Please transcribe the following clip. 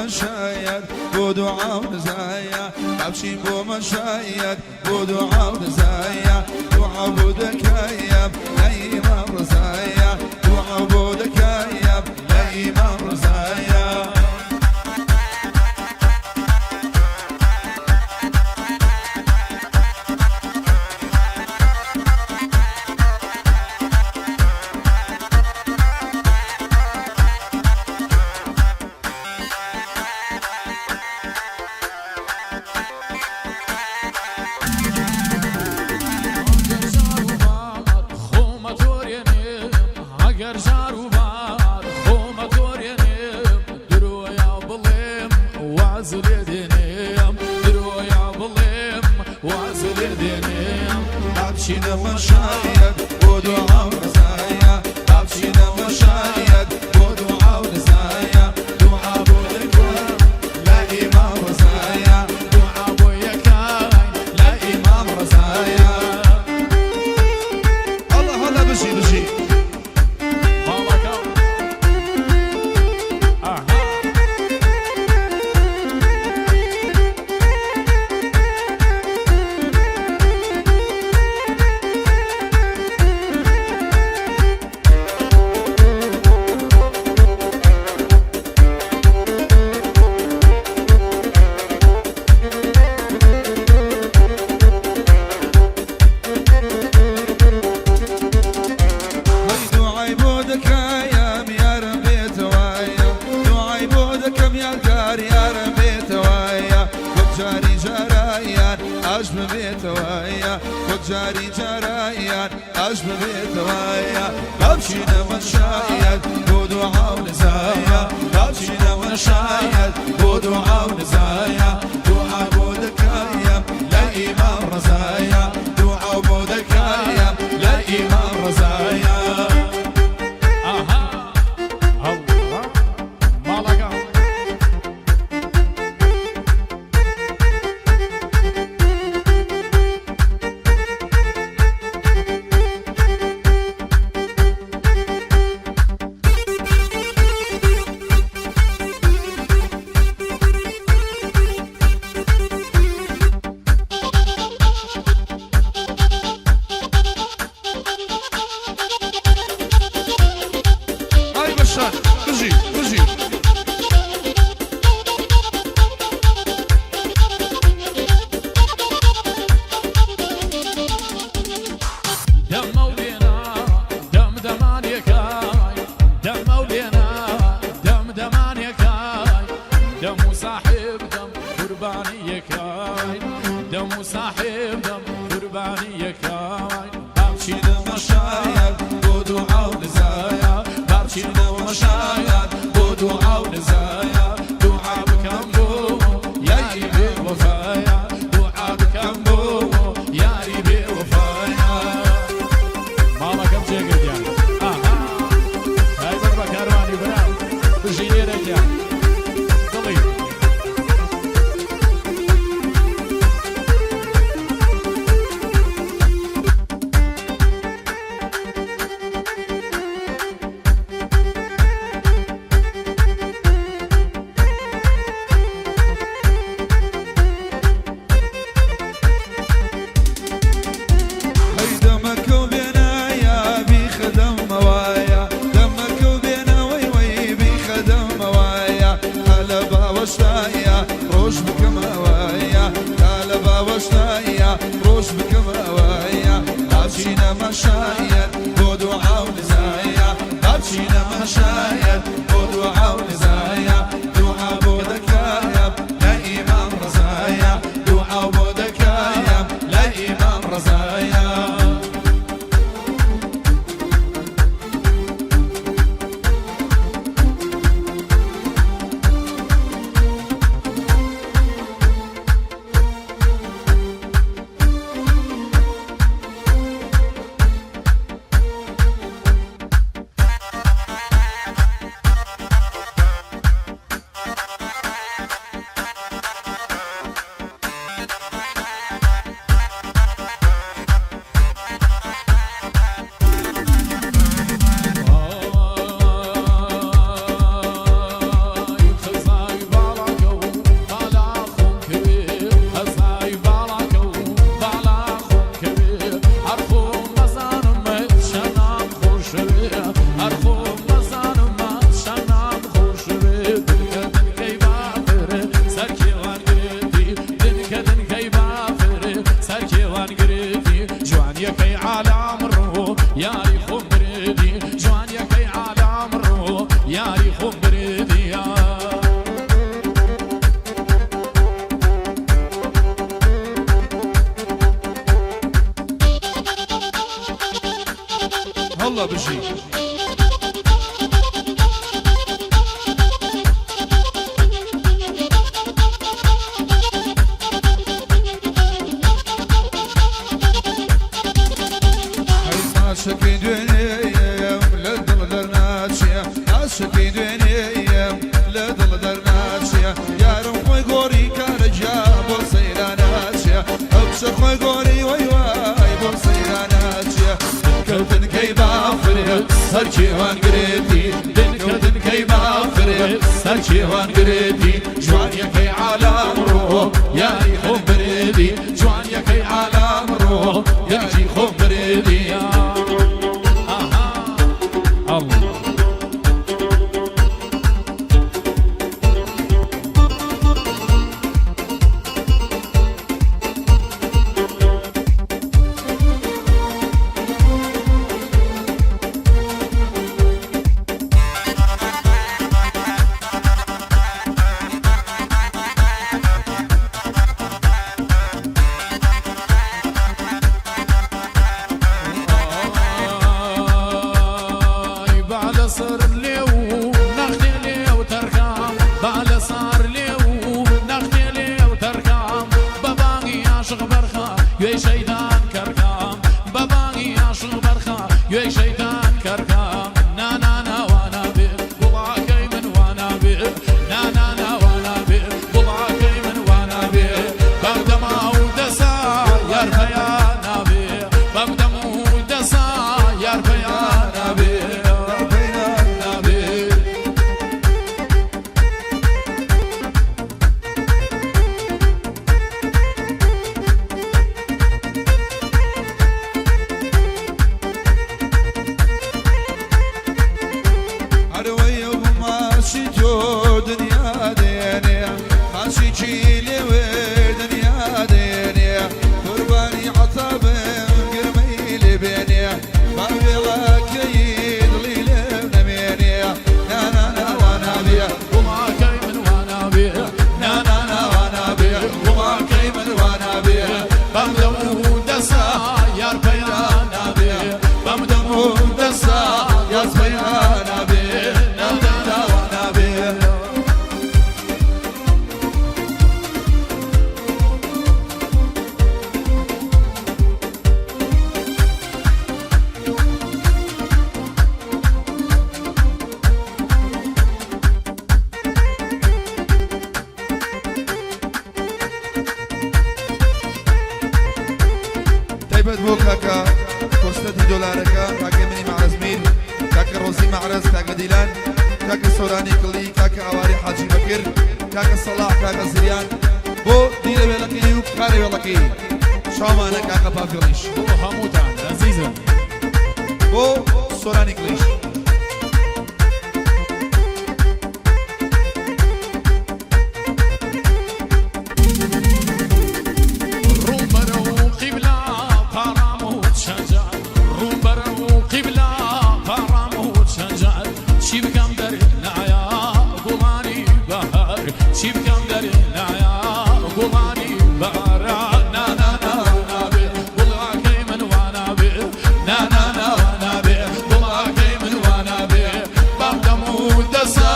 مشايد ودعاء ونزايا أبشي بو مشايد ودعاء ونزايا وعبودك يا أيما رزايا وعبودك يا أيما رزايا أبشينا مشايد ودعاء ونزايا أبشينا مشايد ودعاء ونزايا دعاء بودك لا إمام رزايا دعاء بويك لا إمام رزايا الله هلا بشي جاري جرايان أشبه بيتوايا أبشينا مشايد ودعاء ونزايا أبشينا مشايد ودعاء ونزايا دعاء بودك يا لا إمام رزايا دعاء بودك يا لا إمام رزايا دم صاحب دم قرباني كاين أبشينا مشايد ودعاء ونزايا أبشينا مشايد ودعاء ونزايا دعاء بكمبو يا ريبي وفايا دعاء بكمبو يا ريبي وفايا ماما كم شيء قد يعني هاي بربا كارواني براو بجيني رجع طليب روش بكماويا طالبة وشايا روش بكماويا أبشينا مشايد ودعاء ونزايا أبشينا مشايد ودعاء ونزايا دعاء بودك يا لا إمام رزايا دعاء بودك يا لا إمام رزايا یاری خۆم بردیە هەڵا بژی عاشقی دوێنێم لە دڵ دەرناچیە عاشقی دوێنێم لە دڵ دەرناچیە یارم خۆی گۆڕی کارەجا بۆ سەیراناچیە ئەو قسە خۆی گۆڕی وای وای بۆ سەیراناچیە دنکەوتنکەی بافرێ سەر کێوان گرێتی دنکەوتنکەی بافرێ سەر کێوان گرێتی جوانیەکەی عالام ڕۆ یاری خۆم بردی جوانیەکەی عالام ڕۆ یاری خۆم بردی تایبەت بۆ کاکە کۆستەتی دۆلارەکە کاکە منی معرەزمیر کاکە ڕۆزی معرەز کاکە دیلان کاکە سۆرانی کڵی کاکە ئاواری حاجی بەکر کاکە سەڵاح کاکە زریان بۆ دیرە وێڵەکەی و کارە وێڵەکەی شاومانە کاکە پافێڵیش بۆ هەمووتان عەزیزم بۆ سۆرانی کڵیش دەسا